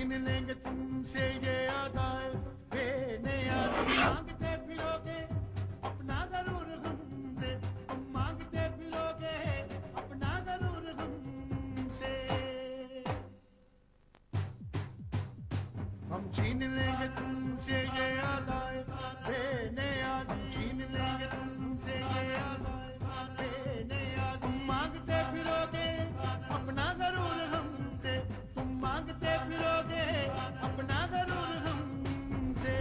छीन लेंगे तुमसे ये आदाए बेनियाज। मांगते फिरोगे अपना जरूर हमसे, तुम मांगते फिरोगे अपना जरूर हमसे। हम छीन लेंगे तुमसे ये आदाए बेनियाज, छीन लेंगे तुमसे ये आदाए बेनियाज। तुम मांगते फिरोगे अपना जरूर हमसे, तुम मांगते फिरोगे अपना जरूर हमसे।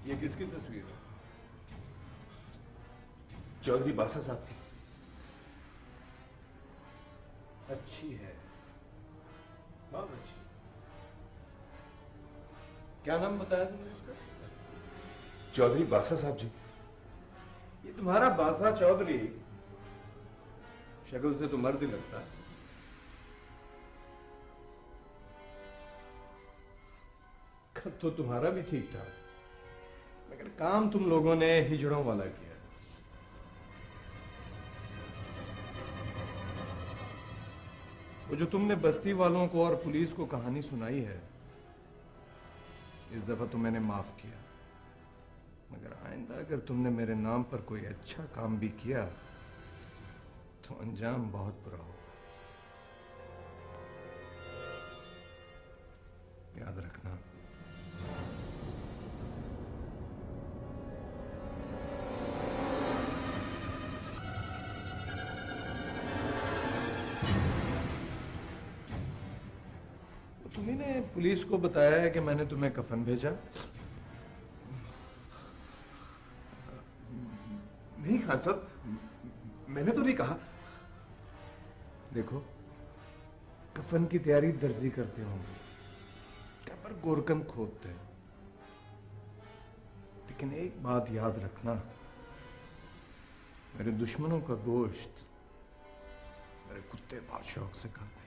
ये किसकी तस्वीर है? चौधरी बासा साहब की। अच्छी है, बहुत अच्छी। क्या नाम बताया तुमने इसका? चौधरी बासा साहब जी। ये तुम्हारा बासा चौधरी शक्ल से तो मर्द ही लगता है। कद तो तुम्हारा भी ठीक था, मगर काम तुम लोगों ने हिजड़ों वाला किया। वो जो तुमने बस्ती वालों को और पुलिस को कहानी सुनाई है, इस दफा तो मैंने माफ किया, मगर आइंदा अगर तुमने मेरे नाम पर कोई अच्छा काम भी किया तो अंजाम बहुत बुरा होगा। याद रखना। तुमने पुलिस को बताया है कि मैंने तुम्हें कफन भेजा? नहीं खान साहब, मैंने तो नहीं कहा। देखो, कफन की तैयारी दर्जी करते होंगे, क्या पर गोरकन खोदते हैं, लेकिन एक बात याद रखना, मेरे दुश्मनों का गोश्त मेरे कुत्ते बहुत शौक से खाते हैं।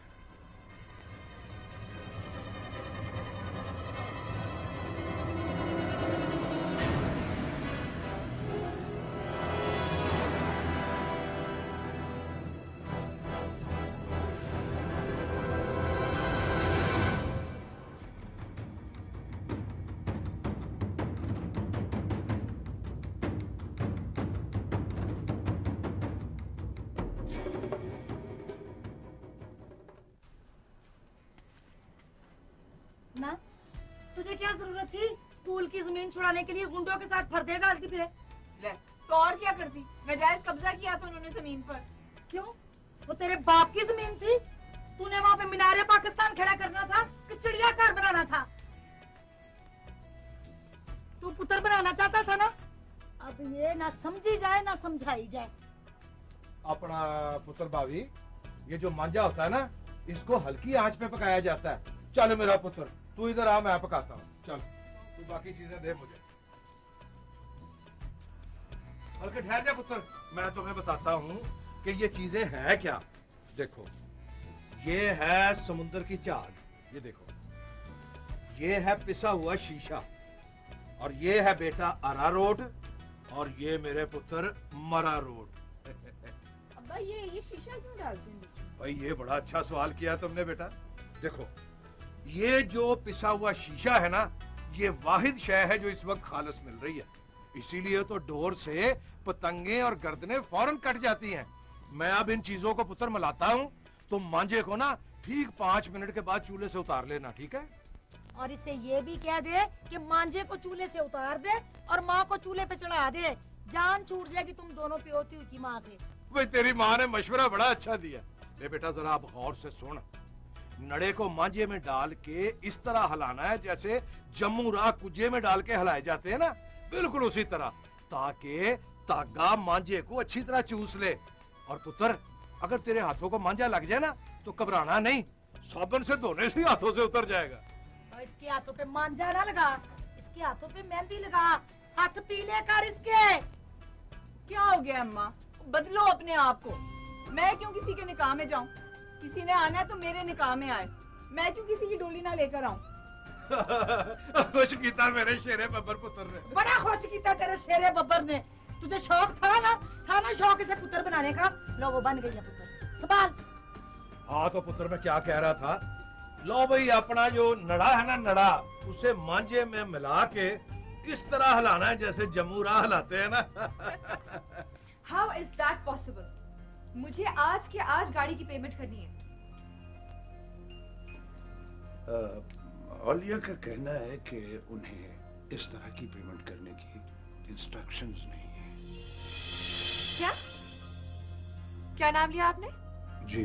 ना, तुझे क्या जरूरत थी स्कूल की जमीन छुड़ाने के लिए गुंडों के साथ फर्दे डालती फिरे? ले, तो और क्या करती? नाजायज कब्जा किया था उन्होंने जमीन पर। क्यों? वो तेरे बाप की जमीन थी? तूने वहाँ पे मीनारे पाकिस्तान खड़ा करना था कि चिड़ियाघर बनाना था? तू पुत्र बनाना चाहता था ना? अब ये ना समझी जाए ना समझाई जाए। अपना पुत्र भाभी, ये जो मांझा होता है ना, इसको हल्की आंच पे पकाया जाता है। चल मेरा पुत्र, तू इधर आ, मैं पकाता हूँ। चल, तू बाकी चीजें दे मुझे। हल्के ठहर जा पुत्र, मैं तुम्हें बताता हूँ कि ये चीजें हैं क्या। देखो, ये है समुद्र की चाल, ये देखो, ये है पिसा हुआ शीशा, और ये है बेटा अरारोट, और ये मेरे पुत्र मरारोट। अब्बा ये शीशा क्यों डालते हैं? भाई ये बड़ा अच्छा सवाल किया तुमने बेटा। देखो, ये जो पिसा हुआ शीशा है ना, ये वाहिद शय है जो इस वक्त खालस मिल रही है। इसीलिए तो डोर से पतंगे और गर्दनें फौरन कट जाती हैं। मैं अब इन चीजों को पुत्र मिलाता हूँ, तुम मांझे को ना ठीक 5 मिनट के बाद चूल्हे से उतार लेना, ठीक है? और इसे ये भी कह दे कि मांझे को चूल्हे से उतार दे और माँ को चूल्हे पे चढ़ा दे। जान छूट जाएगी तुम दोनों प्योती की माँ से। भाई तेरी माँ ने मशवरा बड़ा अच्छा दिया। ले बेटा जरा आप गौर से सुन। नड़े को मांझे में डाल के इस तरह हिलाना है जैसे जम्मू राह कुजे में डाल के हिलाए जाते हैं ना, बिल्कुल उसी तरह, ताकि धागा मांझे को अच्छी तरह चूस ले। और पुत्र अगर तेरे हाथों को मांझा लग जाए ना तो घबराना नहीं, साबुन से धोने से हाथों से उतर जाएगा। और इसके हाथों पे मांझा ना लगा, इसके हाथों पे मेहंदी लगा, हाथ पीले कर इसके। क्या हो गया अम्मा, बदलो अपने आप को। मैं क्यों किसी के निकाह में जाऊं? किसी ने आना है तो मेरे निकाह में आए, मैं क्यों किसी की डोली ना लेकर आऊं? खुश कीता मेरे शेरे बब्बर पुत्र ने। बड़ा खुश कीता तेरे शेरे बब्बर ने। तुझे शौक था ना शौक इसे पुत्र बनाने का। लो वो बन गई है पुत्र, संभाल। हाँ तो पुत्र मैं क्या कह रहा था, लो भाई अपना जो नड़ा है ना, नड़ा उसे मांझे में मिला के इस तरह हिलाना है जैसे जम्मू राह हिलाते हैं ना। How is that possible? मुझे आज के आज गाड़ी की पेमेंट करनी है। औलिया का कहना है कि उन्हें इस तरह की पेमेंट करने की इंस्ट्रक्शंस नहीं है। क्या क्या नाम लिया आपने? जी,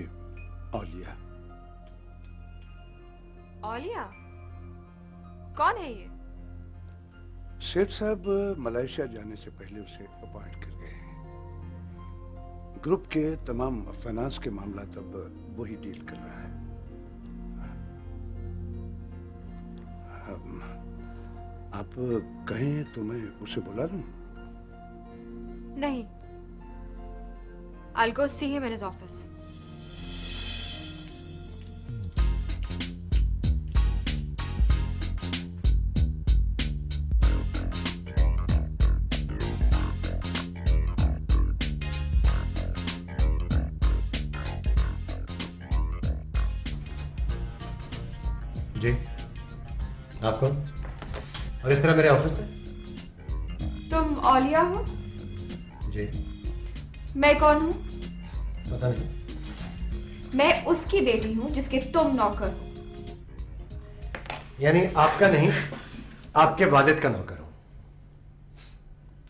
औलिया। औलिया कौन है ये? सेठ साहब मलेशिया जाने से पहले उसे अपॉइंट कर गए हैं। ग्रुप के तमाम फाइनेंस के मामला तब वही डील कर रहा है। आप कहें तो मैं उसे बुला लूं? नहीं, I'll go see him in his office. जी, आप कौन? और इस तरह मेरे ऑफिस में? तुम औलिया हो? जी। मैं कौन हूँ? पता नहीं। मैं उसकी बेटी हूँ जिसके तुम नौकर हो। यानी आपका नहीं, आपके वालिद का नौकर हूँ।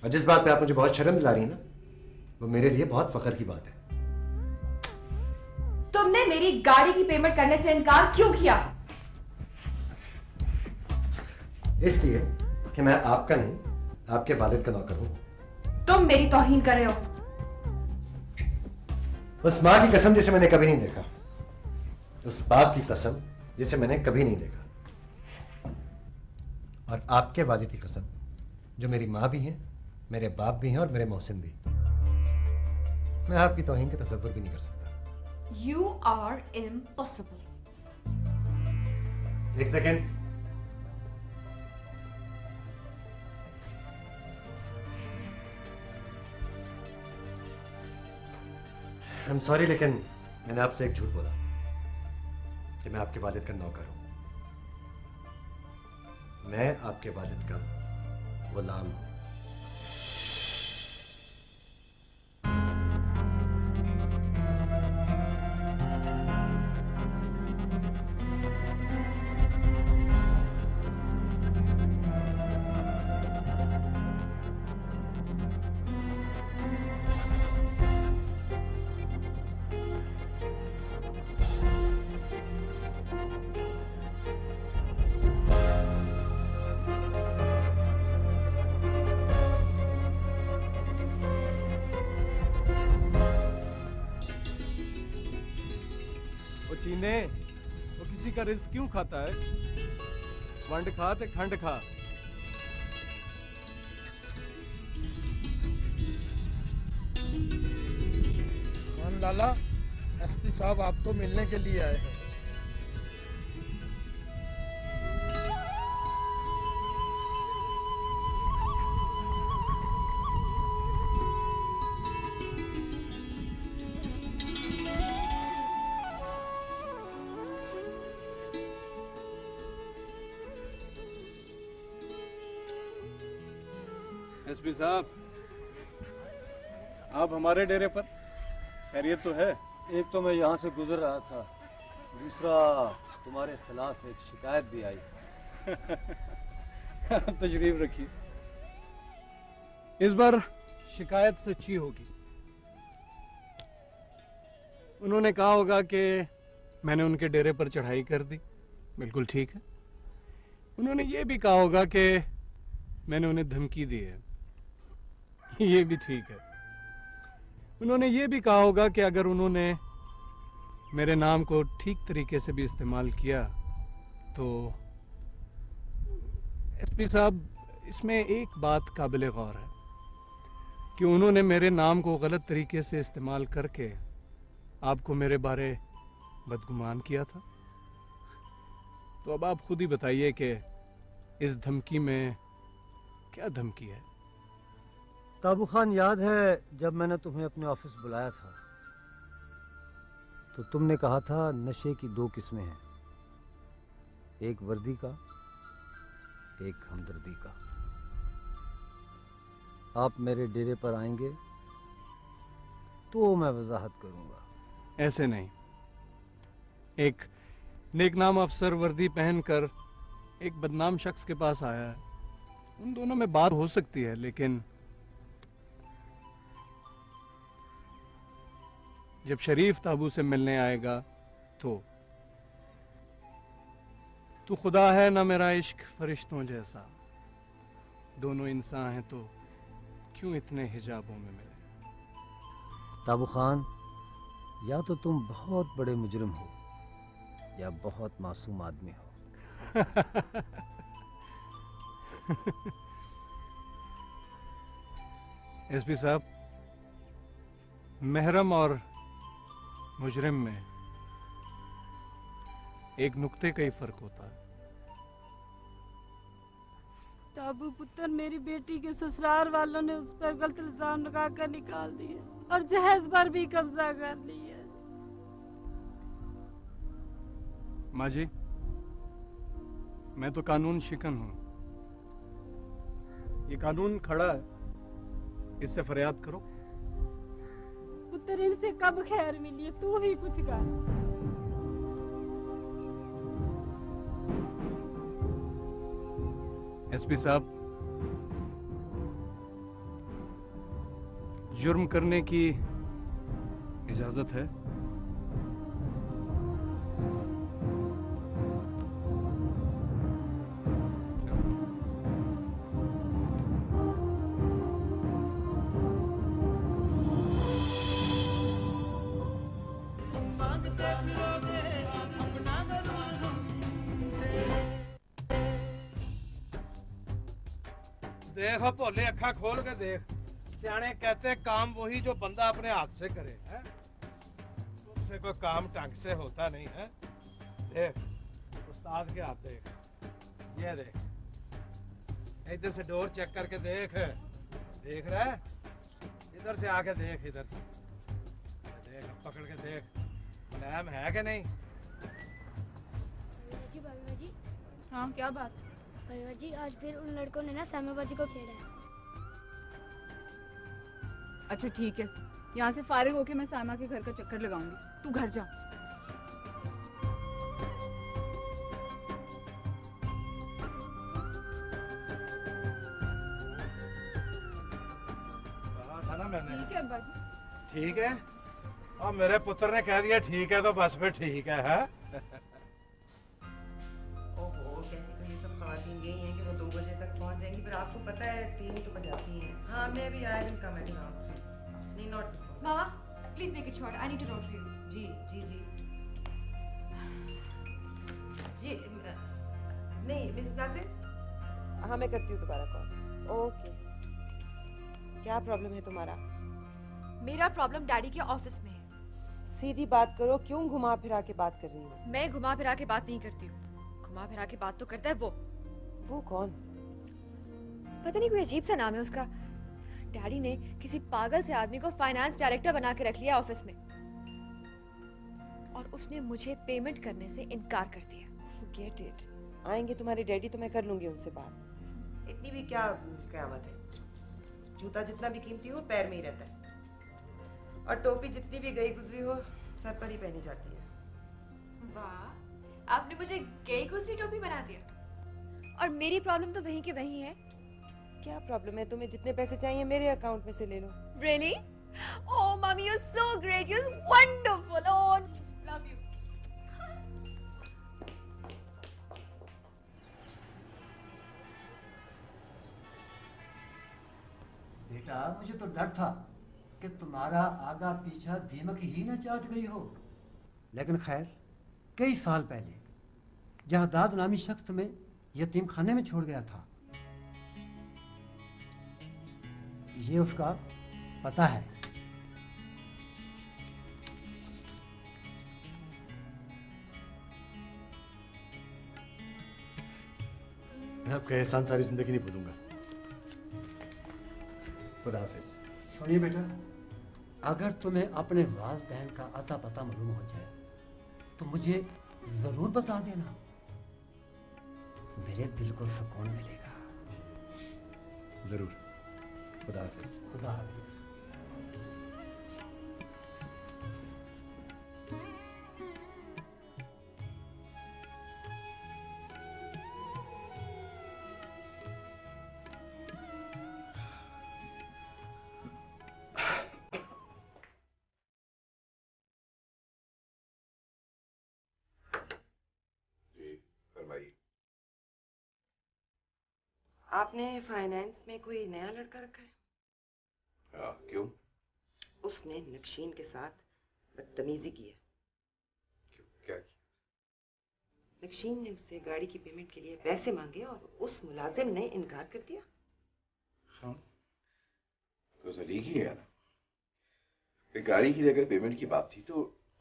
और जिस बात पे आप मुझे बहुत शर्म दिला रही हैं ना, वो मेरे लिए बहुत फख्र की बात है। तुमने मेरी गाड़ी की पेमेंट करने से इनकार क्यों किया? इसलिए कि मैं आपका नहीं, आपके वालिद का नौकर हूं। तुम मेरी तौहीन कर रहे हो। उस मां की कसम जिसे मैंने कभी नहीं देखा, उस बाप की कसम जिसे मैंने कभी नहीं देखा, और आपके वालिद की कसम जो मेरी मां भी है, मेरे बाप भी हैं और मेरे मोहसिन भी। मैं आपकी तौहीन का तसव्वुर भी नहीं कर सकता। You are impossible. एक सेकेंड। I'm sorry, लेकिन मैंने आपसे एक झूठ बोला कि मैं आपके वालिद का नौकर हूं। मैं आपके वालिद का गुलाम हूं। चीने वो किसी का रिस्क क्यों खाता है? वंड खा ते खंड खा। खान लाला, एसपी साहब आपको मिलने के लिए आए हैं। एसपी एसपी साहब, आप हमारे डेरे पर? खैरियत तो है? एक तो मैं यहाँ से गुजर रहा था, दूसरा तुम्हारे खिलाफ एक शिकायत भी आई। तशरीफ रखिए। इस बार शिकायत सच्ची होगी। उन्होंने कहा होगा कि मैंने उनके डेरे पर चढ़ाई कर दी। बिल्कुल ठीक है। उन्होंने ये भी कहा होगा कि मैंने उन्हें धमकी दी है। ये भी ठीक है। उन्होंने ये भी कहा होगा कि अगर उन्होंने मेरे नाम को ठीक तरीके से भी इस्तेमाल किया तो एसपी साहब, इसमें एक बात काबिल गौर है कि उन्होंने मेरे नाम को गलत तरीके से इस्तेमाल करके आपको मेरे बारे बदगुमान किया था। तो अब आप खुद ही बताइए कि इस धमकी में क्या धमकी है? ताबू खान, याद है जब मैंने तुम्हें अपने ऑफिस बुलाया था तो तुमने कहा था नशे की 2 किस्में हैं, एक वर्दी का, एक हमदर्दी का। आप मेरे डेरे पर आएंगे तो मैं वजाहत करूंगा। ऐसे नहीं। एक नेकनाम अफसर वर्दी पहनकर एक बदनाम शख्स के पास आया है, उन दोनों में बात हो सकती है, लेकिन जब शरीफ ताबू से मिलने आएगा तो तू खुदा है ना मेरा इश्क फरिश्तों जैसा, दोनों इंसान हैं तो क्यों इतने हिजाबों में मिले। ताबू खान, या तो तुम बहुत बड़े मुजरिम हो या बहुत मासूम आदमी हो। एसपी साहब, महरम और मुजरिम में एक नुक्ते का ही फर्क होता है। ताबू पुत्र, मेरी बेटी के ससुराल वालों ने उस पर गलत इल्जाम लगाकर निकाल दिए और जहेज पर भी कब्जा कर लिया। माँ जी, मैं तो कानून शिकन हूं। ये कानून खड़ा है, इससे फरियाद करो। पुत्र, इनसे कब खैर मिली है, तू ही कुछ कर। एसपी साहब, जुर्म करने की इजाजत है? देखो भोले, अखा खोल के देख। सियाने कहते हैं काम वही जो बंदा अपने हाथ से करे है। तुमसे कोई काम ढंग से होता नहीं है। देख, उस्ताद के हाथ देख, ये देख, इधर से डोर चेक करके देख। देख रहा है? इधर से आके देख, इधर से देख, पकड़ के देख, मुलायम है कि नहीं? जी, हाँ, क्या बात? जी, आज फिर उन लड़कों ने ना सामा बाजी को छेड़ा है। अच्छा ठीक है, यहाँ से फारिग होके मैं सामा के घर का चक्कर लगाऊंगी, तू घर जा। कहा था ना मैंने। ठीक है अब्बा जी। ठीक है, और मेरे पुत्र ने कह दिया ठीक है तो बस फिर ठीक है। यही है कि वो 2 बजे तक पहुंच जाएंगी, पर आपको पता है 3 तो बजाती हैं। हाँ, मैं भी I will come at around 3। नहीं, नॉट मामा, please make it short, I need to talk to you. जी जी जी जी। नहीं मिसेस नासिर, हाँ मैं करती हूँ दोबारा कॉल। ओके। क्या प्रॉब्लम है तुम्हारा? मेरा प्रॉब्लम डैडी के ऑफिस में है। सीधी बात करो, क्यों घुमा फिरा के बात कर रही हो? मैं घुमा फिरा के बात नहीं करती हूँ, घुमा फिरा के बात तो करता है वो कौन? पता नहीं, कोई अजीब सा नाम है उसका। डैडी ने किसी पागल से आदमी को फाइनेंस डायरेक्टर बना के रख लिया ऑफिस में, और उसने मुझे पेमेंट करने से इनकार कर दिया। Forget it. आएंगे तुम्हारे डैडी तो मैं कर लूंगी उनसे बात। इतनी भी क्या क़यामत है। जूता जितना भी कीमती हो पैर में ही रहता है, और टोपी जितनी भी गई गुजरी हो सर पर ही पहनी जाती है। वाह, आपने मुझे गई गुजरी टोपी बना दिया। और मेरी प्रॉब्लम तो वहीं के वहीं है। क्या प्रॉब्लम है? तुम्हें जितने पैसे चाहिए मेरे अकाउंट में से ले लो। Really? Oh, mommy, you're so great. You're wonderful. Oh, love you. बेटा, मुझे तो डर था कि तुम्हारा आगा पीछा दीमक ही न चाट गई हो, लेकिन खैर कई साल पहले जहदाद नामी शख्स तुम्हें यतीम खाने में छोड़ गया था। ये उसका पता है। मैं आपका एहसान सारी जिंदगी नहीं भूलूंगा। खुदा हाफिज। सुनिए बेटा, अगर तुम्हें अपने वालिदैन का अता पता मालूम हो जाए तो मुझे जरूर बता देना, मेरे दिल को सुकून मिलेगा। जरूर। खुदा हाफिज। खुदा हाफिज। आपने फाइनेंस में कोई नया लड़का रखा है? हाँ, क्यों? उसने नक्शीन के साथ बदतमीजी की है। क्यों? क्या किया? नक्शीन ने उससे गाड़ी की पेमेंट के लिए पैसे मांगे और उस मुलाजिम ने इनकार कर दिया। हाँ, तो ज़लीक ही है ना। गाड़ी की अगर पेमेंट की बात थी तो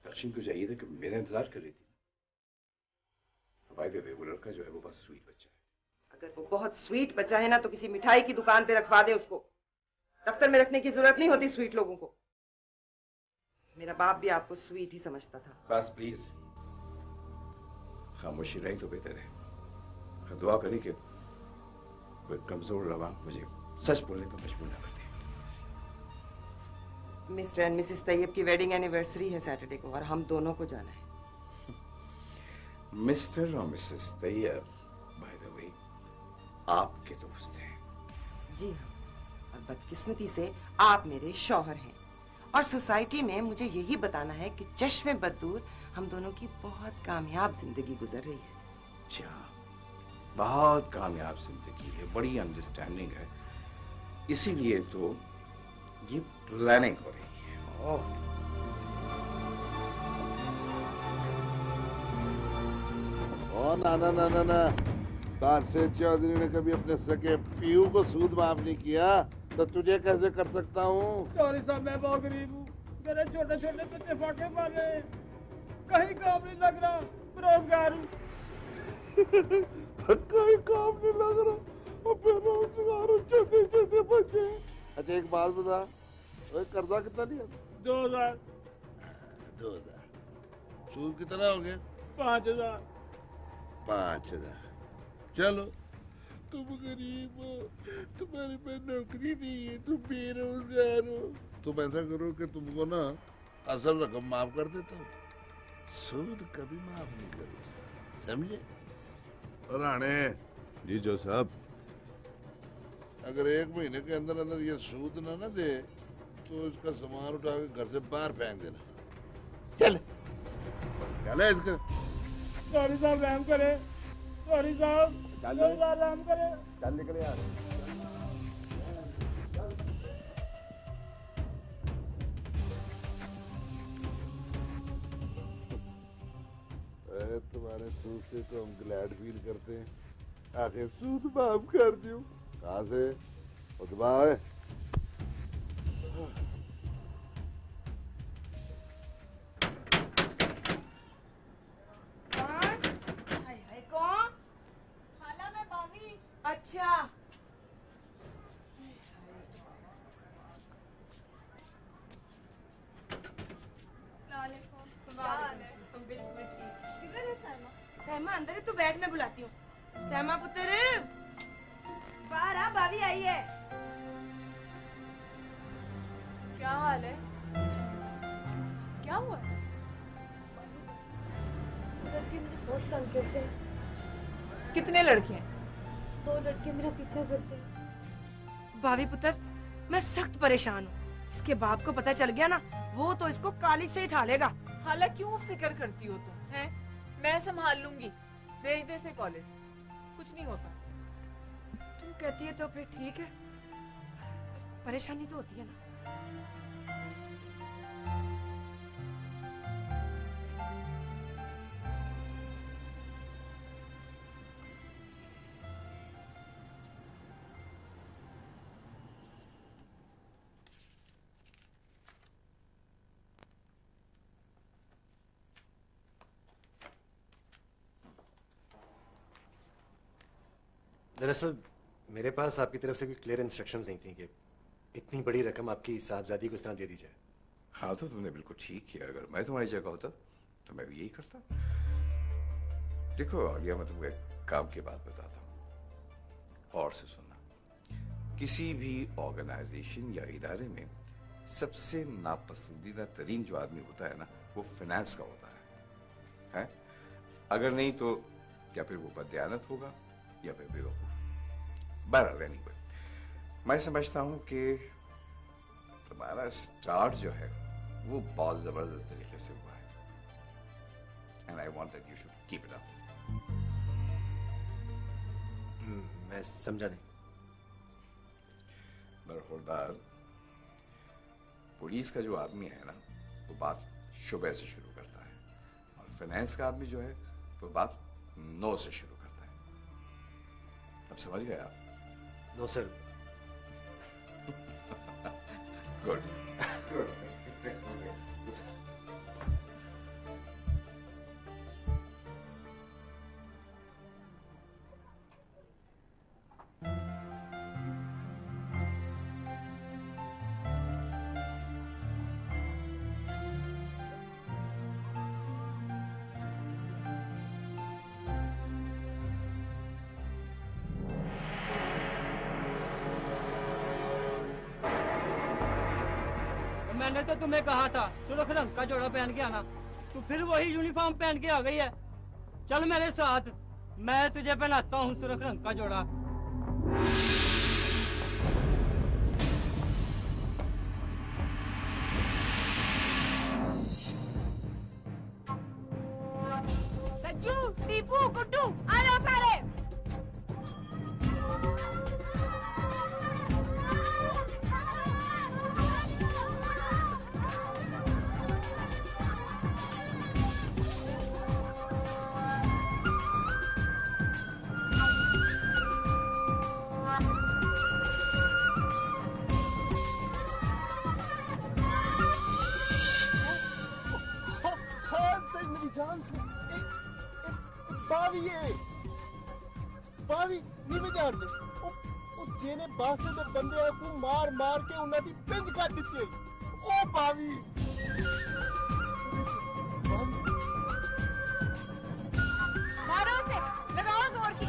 नक्शीन को चाहिए था कि मेरा इंतजार कर रही थी। वो लड़का जो है वो बस स्वीट बच्चा है। अगर वो बहुत स्वीट बच्चा है ना तो किसी मिठाई की दुकान पे रखवा दे उसको। दफ्तर में रखने की जरूरत नहीं होती स्वीट लोगों को। मेरा बाप भी आपको स्वीट ही समझता था। बस प्लीज खामोशी रही तो बेहतर है। दुआ करी कि वो कमजोर रवा मुझे सच बोलने पर मजबूर न कर दे। मिस्टर एंड मिसेस तैयब की वेडिंग एनिवर्सरी है सैटरडे को और हम दोनों को जाना है। मिस्टर और missus Tayyab by the way आपके दोस्त हैं। जी हाँ, और बदकिस्मती से आप मेरे शौहर हैं और सोसाइटी में मुझे यही बताना है कि चश्मे बदूर हम दोनों की बहुत कामयाब जिंदगी गुजर रही है। अच्छा, बहुत कामयाब जिंदगी है, बड़ी अंडरस्टैंडिंग है, इसीलिए तो ये प्लानिंग हो रही है। ओ ना ना ना ना ना, कासिद चौधरी ने कभी अपने सके पीयू को सूद माफ नहीं किया तो तुझे कैसे कर सकता हूँ? सॉरी साहब, मैं बहुत गरीब हूँ, मेरे छोटे छोटे बच्चे फाके वाले, कहीं काम नहीं लग रहा, बेरोजगार हूँ। कहीं काम नहीं लग रहा और बेरोजगार हूँ, छोटे छोटे बच्चे। अच्छा एक बात बता, कर्जा कितना लिया? 2000। 2000 सूद कितना हो गया? 5000। 5000। चलो तुम गरीब हो, तुम्हारे पास नौकरी नहीं है, तुम बेरोजगार हो, तुम ऐसा करो कि तुमको ना असल रकम माफ कर देता हूँ, सूद कभी माफ नहीं करूँगा, समझे? राणे जी जो साहब, अगर 1 महीने के अंदर अंदर ये सूद ना दे तो इसका सामान उठा के घर से बाहर फेंक देना। चल चले इसका। सॉरी साहब, रहम करे, सॉरी साहब, रहम करे। चल निकले यार। तुम्हारे सूद से तो हम ग्लैड फील करते हैं, आखिर सूद माफ कर दियो। कहाँ से? उतबा है। कौन? खाला मैं बावी। अच्छा। किधर है सैमा? सहमा अंदर है, तू बैठ, मैं बुलाती हूँ। सहमा पुत्र, बाहर आ, भाभी आई है। क्या हाल है? क्या हुआ? लड़के मुझे बहुत तंग करते हैं। कितने लड़के हैं? 2 लड़के मेरा पीछा करते हैं। भाभी पुत्र, मैं सख्त परेशान हूँ। इसके बाप को पता चल गया ना, वो तो इसको काली से ही ठा लेगा। हाला क्यों फिक्र करती हो तुम? हैं? मैं संभाल लूंगी। भेज दे इसे कॉलेज, कुछ नहीं होता। तू कहती है तो फिर ठीक है, परेशानी तो होती है ना। दरअसल मेरे पास आपकी तरफ से कोई क्लियर इंस्ट्रक्शंस नहीं थी कि इतनी बड़ी रकम आपकी साहबजादी को इस तरह दे दी जाए। हाँ तो तुमने बिल्कुल ठीक किया। अगर मैं तुम्हारी जगह होता तो मैं भी यही करता। देखो आलिया, मैं तुमको एक काम की बात बताता हूँ और से सुनना। किसी भी ऑर्गेनाइजेशन या इदारे में सबसे नापसंदीदा तरीन जो आदमी होता है ना, वो फाइनेंस का होता है? अगर नहीं तो या फिर वो बददियानत होगा या फिर बेवकूफ। बहरहाल एनीवे, मैं समझता हूं कि तुम्हारा स्टार्ट जो है वो बहुत जबरदस्त तरीके से हुआ है, and I want that you should keep it up. मैं समझा नहीं। बरखुरदार, पुलिस का जो आदमी है ना, वो बात शुबह से शुरू करता है, और फाइनेंस का आदमी जो है वो बात 9 से शुरू करता है। अब समझ गए आप? No sir. गुड। मैंने तो तुम्हें कहा था सुर्ख रंग का जोड़ा पहन के आना, तू फिर वही यूनिफॉर्म पहन के आ गई है। चल मेरे साथ, मैं तुझे पहनाता हूँ सुर्ख रंग का जोड़ा। सज्जू, टीपू, गुड्डू, आ जाओ सारे। जान से बावी नीवे जान दे ओ जेने बासे दे बंदे को मार मार के उन्हां दी पिंज कर दित्ती ओ बावी मारो उसे, लगाओ जोर की।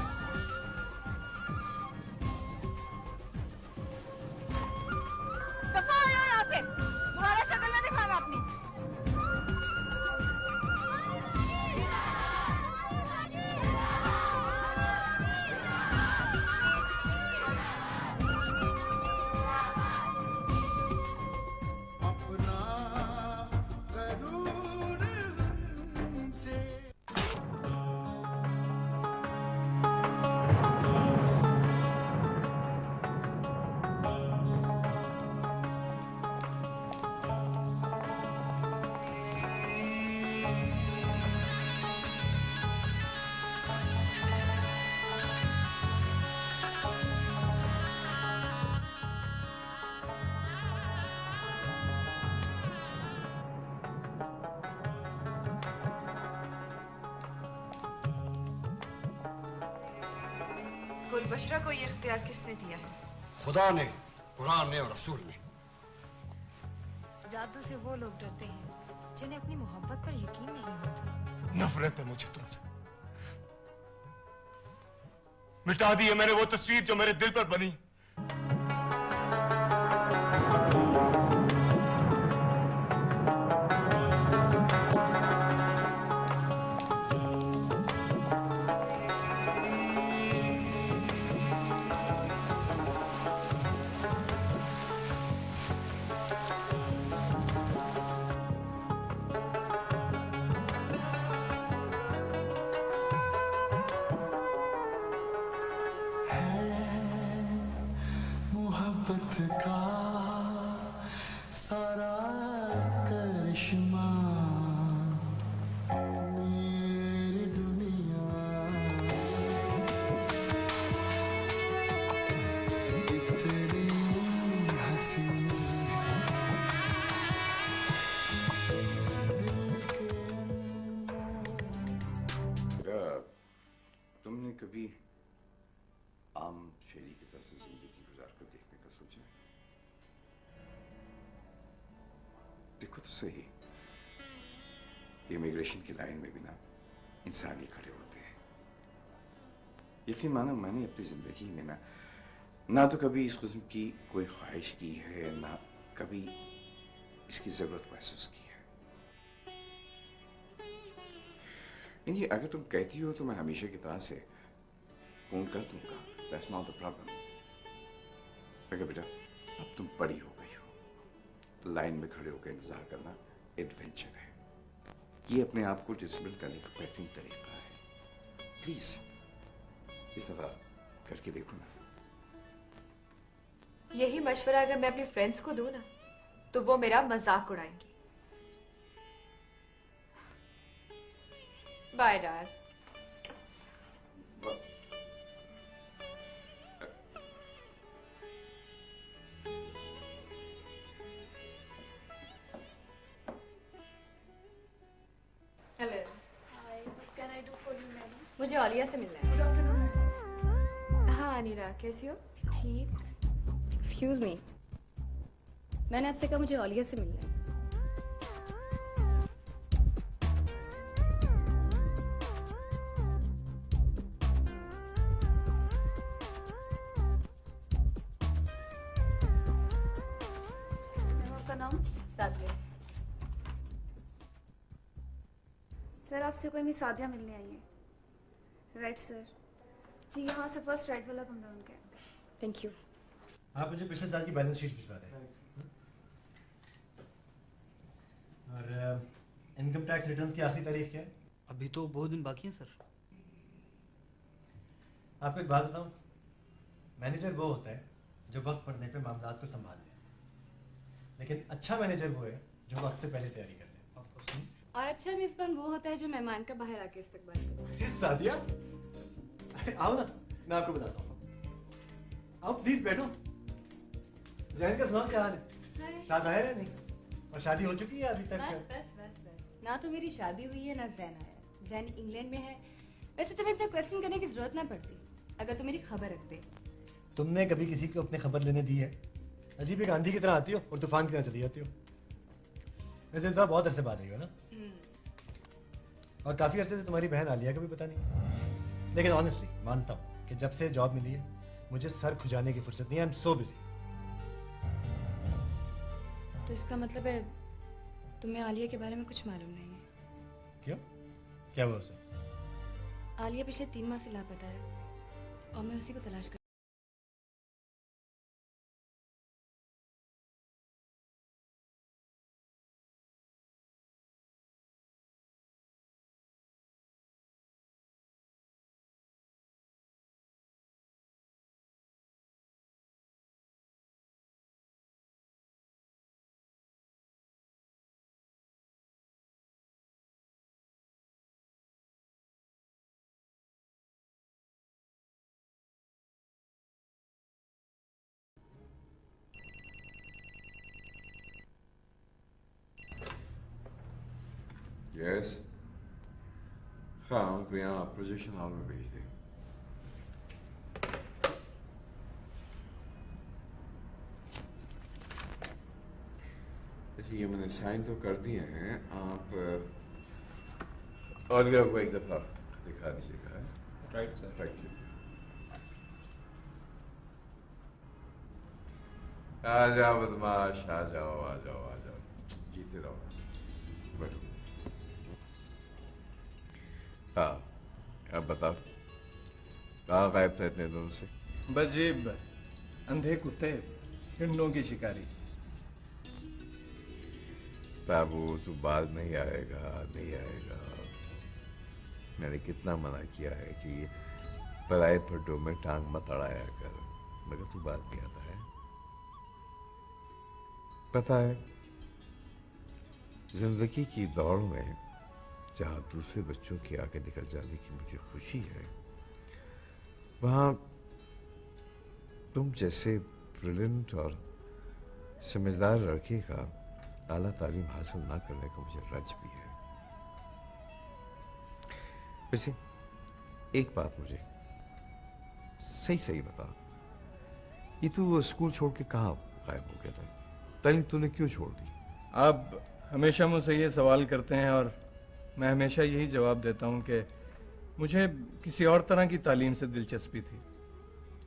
दफा हो जाओ यहाँ से, दोबारा शक्ल ना दिखाना अपनी। गुलबशरा को ये इख्तियार किसने दिया है? खुदा ने, कुरान ने और रसूल ने। जादू से वो लोग डरते हैं जिन्हें अपनी मोहब्बत पर यकीन नहीं होता। नफरत है मुझे तुमसे। मिटा दी है मैंने वो तस्वीर जो मेरे दिल पर बनी। का सारा करिश्मा मेरी दुनिया इतनी हंसी तुमने कभी आम शेरी की तरह से जिंदगी गुजार कर देखने का सोचा है? देखो तो सही, इमिग्रेशन की लाइन में भी ना इंसान ही खड़े होते हैं। यकीन मानो मैंने अपनी जिंदगी में ना तो कभी इस किस्म की कोई ख्वाहिश की है, ना कभी इसकी जरूरत महसूस की है। इंजी, अगर तुम कहती हो तो मैं हमेशा की तरह से पूर्ण कर दूंगा। That's not the problem. मगर बेटा, अब तुम बड़ी हो गई हो, तो लाइन में खड़े होकर इंतजार करना एडवेंचर है। ये अपने आप को डिसिप्लिन करने का बेहतरीन तरीका है। प्लीज इस दफा करके देखो ना। यही मशवरा अगर मैं अपनी फ्रेंड्स को दूं ना, तो वो मेरा मजाक उड़ाएंगी। Bye dear. Hello. Hi, what can I do for you madam? मुझे ओलिया से मिलना है। हाँ अनीरा, कैसी हो? ठीक। एक्सक्यूज मी, मैंने आपसे कहा मुझे ओलिया से मिलना है। आपका नाम? सादिया। सर, आपसे कोई मिस सादिया मिलने आई है। Right sir. जी, यहाँ से फर्स्ट राइट वाला कमरा उनका है। Thank you. आप मुझे पिछले साल की बैलेंस शीट भिजवा दें। और इनकम टैक्स रिटर्न्स की आखिरी तारीख क्या है? अभी तो बहुत दिन बाकी हैं सर। आपको एक बात बताऊं, मैनेजर वो होता है जो वक्त पड़ने पे मामलात को संभाल ले, लेकिन अच्छा मैनेजर वो है जो वक्त से पहले तैयारी कर ले। और अच्छा मेजबान वो होता है जो मेहमान का बाहर आके इस्तकबाल करे। सादिया, अरे आओ ना, मैं आपको बताता हूँ। आओ प्लीज बैठो। जैन का सुनाओ, क्या हाल है? साथ आया है नहीं? और शादी हो चुकी है अभी तक? बस ना तो मेरी शादी हुई है ना जैन आया। जैन इंग्लैंड में है। वैसे तुम्हें इतना क्वेश्चन करने की जरूरत ना पड़ती अगर तुम मेरी खबर रखते। तुमने कभी किसी को अपनी खबर लेने दी है? अजीब एक आंधी की तरह आती हो और तूफान की तरह चली जाती हो। वैसे इस बार बहुत अरसे बाद आई हो ना, और काफी अरसे से तुम्हारी बहन आलिया का भी पता नहीं। लेकिन ऑनेस्टली मानता हूँ कि जब से जॉब मिली है मुझे सर खुजाने की फुर्सत नहीं है। I am so busy. तो इसका मतलब है तुम्हें आलिया के बारे में कुछ मालूम नहीं है? क्यों? क्या हुआ उसे? आलिया पिछले 3 माह से लापता है और मैं उसी को तलाश कर। यस, हाँ उनको यहाँ अपोजिशन हॉल में भेज दे। अच्छा, ये मैंने साइन तो कर दिए हैं। आप ओलिया को एक दफा दिखा दीजिएगा। Right sir. Thank you. आ जाओ बदमाश, आ जाओ आ जाओ आ जाओ, जीते रहो। बैठो। हाँ, अब बताओ कहाँ गायब था इतने दिनों से? बजीब अंधे कुत्ते, हिंडों की शिकारी। बाबू तू बाद नहीं आएगा, नहीं आएगा। मैंने कितना मना किया है कि पराए फड्डों में टांग मत अड़ाया कर, मगर तू बात नहीं आता है। पता है, जिंदगी की दौड़ में जहां दूसरे बच्चों के आगे निकल जाने की मुझे खुशी है, वहां तुम जैसे ब्रिलियंट और समझदार लड़के का आला तालीम हासिल ना करने का मुझे रंज भी है। वैसे एक बात मुझे सही सही बता, ये तू स्कूल छोड़ के कहाँ गायब हो गया था? तालीम तूने क्यों छोड़ दी? आप हमेशा मुझसे ये सवाल करते हैं और मैं हमेशा यही जवाब देता हूँ कि मुझे किसी और तरह की तालीम से दिलचस्पी थी,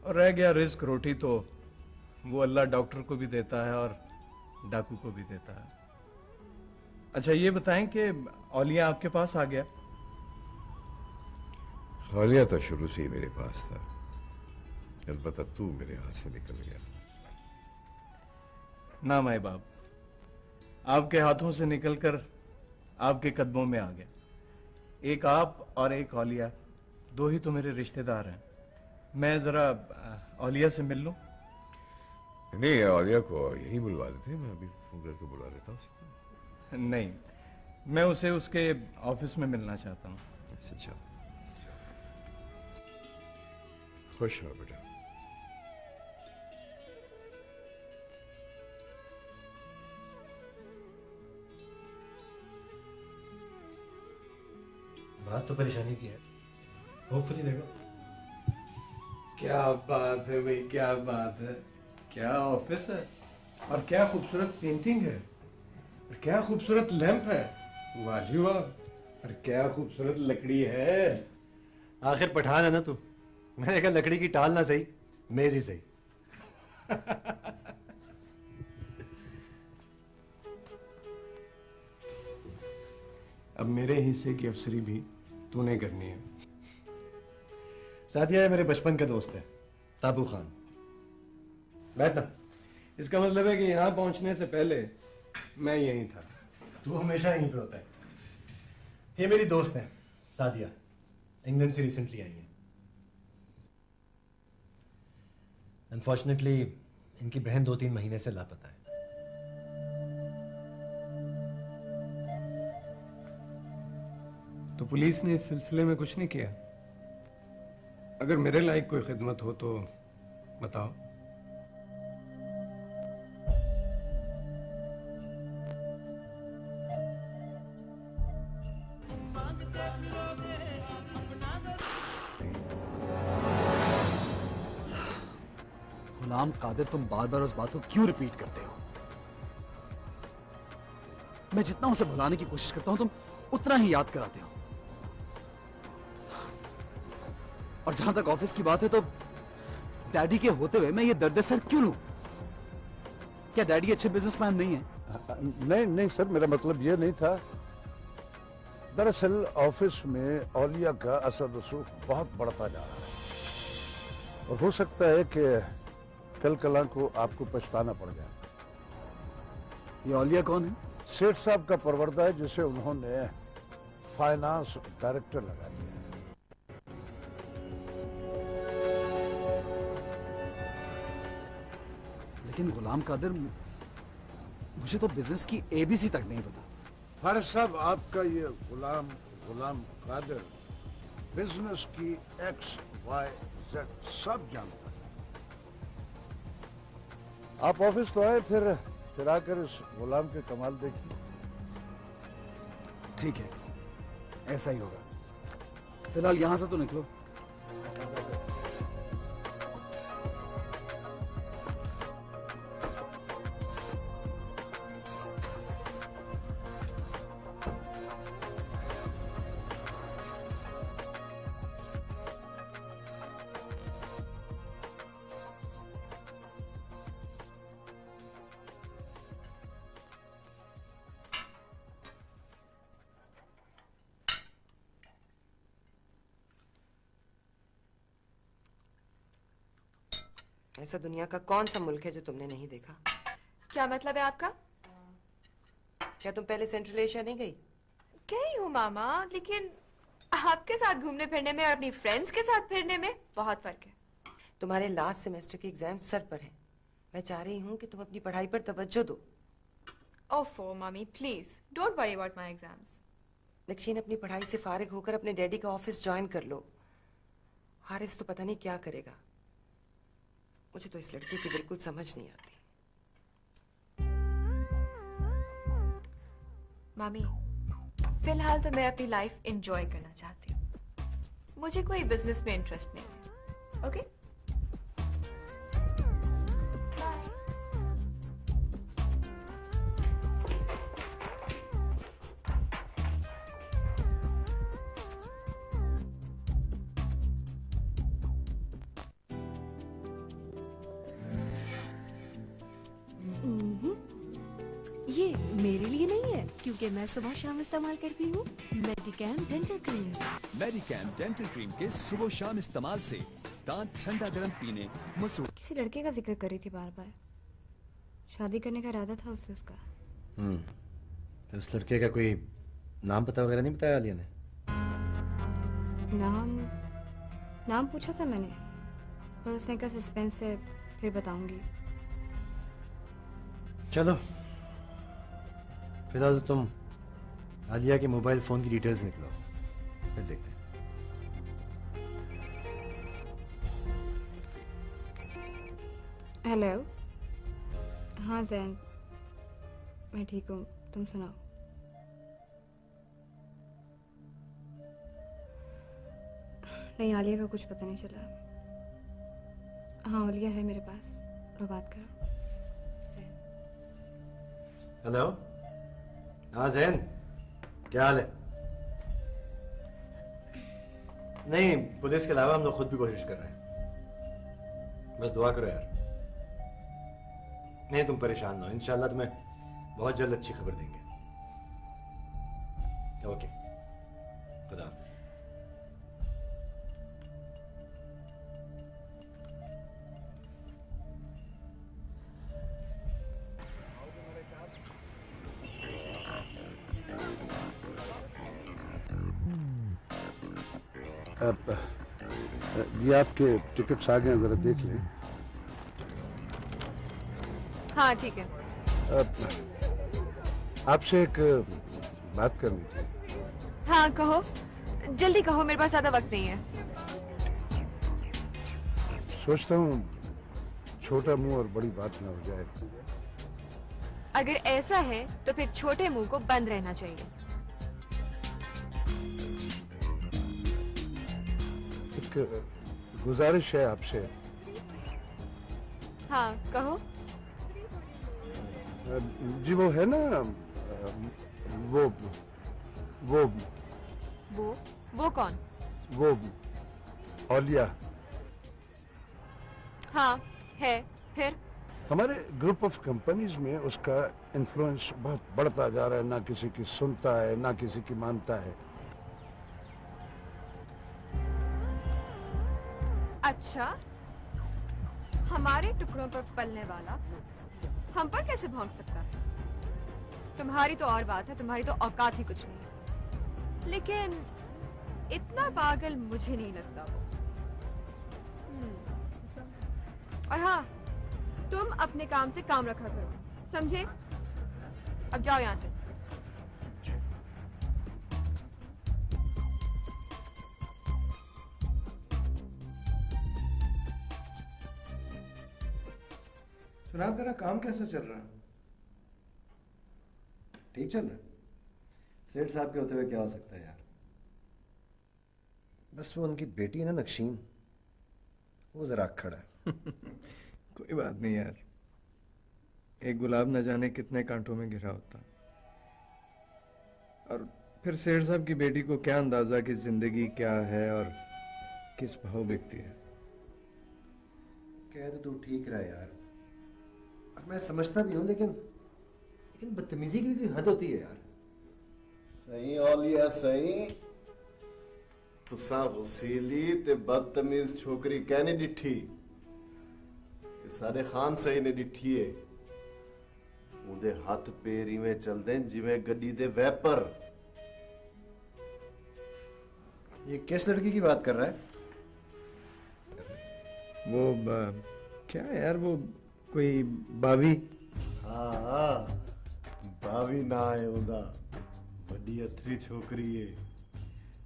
और रह गया रिस्क रोटी तो वो अल्लाह डॉक्टर को भी देता है और डाकू को भी देता है। अच्छा ये बताएं कि औलिया आपके पास आ गया? औलिया तो शुरू से ही मेरे पास था, अलबत्ता तू मेरे हाथ से निकल गया। ना माए बाप, आपके हाथों से निकलकर आपके कदमों में आ गया। एक आप और एक औलिया, दो ही तो मेरे रिश्तेदार हैं। मैं जरा औलिया से मिल लूं? नहीं, औलिया को यही बुलवा देते, मैं अभी फोन करके बुला देता हूँ उसे। नहीं, मैं उसे उसके ऑफिस में मिलना चाहता हूँ। अच्छा, खुश रहो बेटा। बात तो परेशानी की है, होपफुली देखो। क्या बात है भाई, क्या बात है, क्या ऑफिस है, और क्या खूबसूरत पेंटिंग है, और क्या खूबसूरत लैंप है, वाह जी वाह, और क्या खूबसूरत लकड़ी है। आखिर पठान है ना तू, मैंने कहा लकड़ी की टाल ना सही, मेज ही सही। अब मेरे हिस्से की अफसरी भी तूने करनी है। साथिया है मेरे बचपन का दोस्त है, ताबू खान। बैठना। इसका मतलब है कि यहाँ पहुंचने से पहले मैं यहीं था। तू हमेशा यहीं पे होता है। ये मेरी दोस्त है सादिया, इंग्लैंड से रिसेंटली आई है। अनफॉर्चुनेटली इनकी बहन 2-3 महीने से लापता है। तो पुलिस ने इस सिलसिले में कुछ नहीं किया? अगर मेरे लायक कोई खिदमत हो तो बताओ। गुलाम कादिर, तुम बार बार उस बात को क्यों रिपीट करते हो? मैं जितना उसे भुलाने की कोशिश करता हूं तुम उतना ही याद कराते हो। और जहां तक ऑफिस की बात है तो डैडी के होते हुए मैं ये दर्द सर क्यों लूं? क्या डैडी अच्छे बिजनेसमैन नहीं है? नहीं नहीं सर, मेरा मतलब ये नहीं था। दरअसल ऑफिस में औलिया का असर रसूख बहुत बढ़ता जा रहा है, और हो सकता है कि कल कला को आपको पछताना पड़ जाए। ये औलिया कौन है? सेठ साहब का परवरदा है, जिसे उन्होंने फाइनेंस डायरेक्टर लगा दिया है। लेकिन गुलाम कादिर, मुझे तो बिजनेस की ABC तक नहीं पता। फारिस साहब, आपका ये गुलाम कादिर बिजनेस की XYZ सब जानता है। आप ऑफिस तो आए, फिर आकर इस गुलाम के कमाल देखिए। ठीक है, ऐसा ही होगा। फिलहाल यहां से तो निकलो। ऐसा दुनिया का कौन सा मुल्क है जो तुमने नहीं देखा? क्या मतलब है आपका? क्या तुम पहले सेंट्रल एशिया नहीं गई? गई हूँ मामा, लेकिन आपके साथ घूमने फिरने में और अपनी फ्रेंड्स के साथ फिरने में बहुत फर्क है। तुम्हारे लास्ट सेमेस्टर के एग्जाम सर पर हैं। मैं चाह रही हूँ कि तुम अपनी पढ़ाई पर तवज्जो दो। ओफो mummy please don't worry about my exams. Nakshin, अपनी पढ़ाई से फारिग होकर अपने डैडी का ऑफिस ज्वाइन कर लो। हारिस तो पता नहीं क्या करेगा। मुझे तो इस लड़के की बिल्कुल समझ नहीं आती। मम्मी फिलहाल तो मैं अपनी लाइफ एंजॉय करना चाहती हूँ, मुझे कोई बिजनेस में इंटरेस्ट नहीं है। ओके ये मेरे लिए नहीं है क्योंकि मैं सुबह शाम इस्तेमाल करती हूँ मेडिकैम डेंटल क्रीम। मेडिकैम डेंटल क्रीम के सुबह शाम इस्तेमाल से दांत ठंडा गर्म पीने मसूड़। किसी लड़के का जिक्र कर रही थी बार बार, शादी करने का इरादा था उससे उसका। तो उस लड़के का कोई नाम पता वगैरह नहीं बताया आलिया ने? नाम पूछा था मैंने, पर उसने कहा सस्पेंस है, फिर बताऊंगी। चलो फिलहाल तुम आलिया के मोबाइल फोन की डिटेल्स निकलो, फिर देखते हैं। हेलो, हाँ जैन, मैं ठीक हूँ, तुम सुनाओ। नहीं, आलिया का कुछ पता नहीं चला। हाँ आलिया है मेरे पास, लो बात करो। हेलो, हाँ जैन, क्या हाल है? नहीं, पुलिस के अलावा हम लोग खुद भी कोशिश कर रहे हैं, बस दुआ करो यार। नहीं, तुम परेशान ना हो, इंशाल्लाह तुम्हें बहुत जल्द अच्छी खबर देंगे। ओके, खुदा हाफिज। ये आपके टिकट्स आ गए, जरा देख लें। हाँ ठीक है। आपसे एक बात करनी थी। हाँ कहो, जल्दी कहो, मेरे पास ज्यादा वक्त नहीं है। सोचता हूँ छोटा मुंह और बड़ी बात ना हो जाए। अगर ऐसा है तो फिर छोटे मुंह को बंद रहना चाहिए। एक गुजारिश है आपसे। हाँ कहो। जी वो है ना, वो कौन? वो औलिया। हाँ है, फिर? हमारे ग्रुप ऑफ कंपनीज में उसका इन्फ्लुएंस बहुत बढ़ता जा रहा है, ना किसी की सुनता है ना किसी की मानता है। अच्छा, हमारे टुकड़ों पर पलने वाला हम पर कैसे भौंक सकता? तुम्हारी तो और बात है, तुम्हारी तो औकात ही कुछ नहीं, लेकिन इतना पागल मुझे नहीं लगता वो। और हाँ, तुम अपने काम से काम रखा करो, समझे? अब जाओ यहाँ से। सुना, तेरा काम कैसा चल रहा है? ठीक चल रहा है। सेठ साहब के होते हुए क्या हो सकता है यार। बस वो उनकी बेटी है ना नक्शीन, वो जरा अक्खड़ है। कोई बात नहीं यार, एक गुलाब न जाने कितने कांटों में घिरा होता। और फिर सेठ साहब की बेटी को क्या अंदाजा कि जिंदगी क्या है और किस भाव बिकती है। कह तो तू ठीक रहा यार, और मैं समझता भी हूँ, लेकिन बदतमीजी की भी कोई हद होती है यार। सही औलिया सही, तुसा वसीली ते बदतमीज छोकरी कहने डिठी, सारे खान सही ने डिठी है। उनके हाथ पैर इवें चलते जिवें गड्डी दे वैपर। ये किस लड़की की बात कर रहा है? वो क्या यार, वो कोई बावी। हाँ, भाभी ना आए होंदा बड़ी अथरी छोकरी है।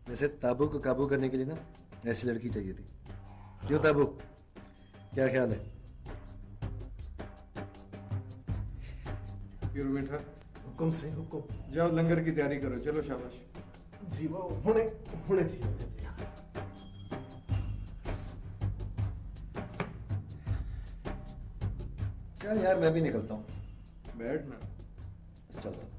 वैसे ताबू को काबू करने के लिए ना ऐसी लड़की चाहिए थी। क्यों ताबू, क्या ख्याल है? फिर मीठा हुक्म से हुक्म। जाओ लंगर की तैयारी करो, चलो शाबाश। जी वो हुने हुने थी। चल यार मैं भी निकलता हूँ। बैठ ना। चलता हूँ।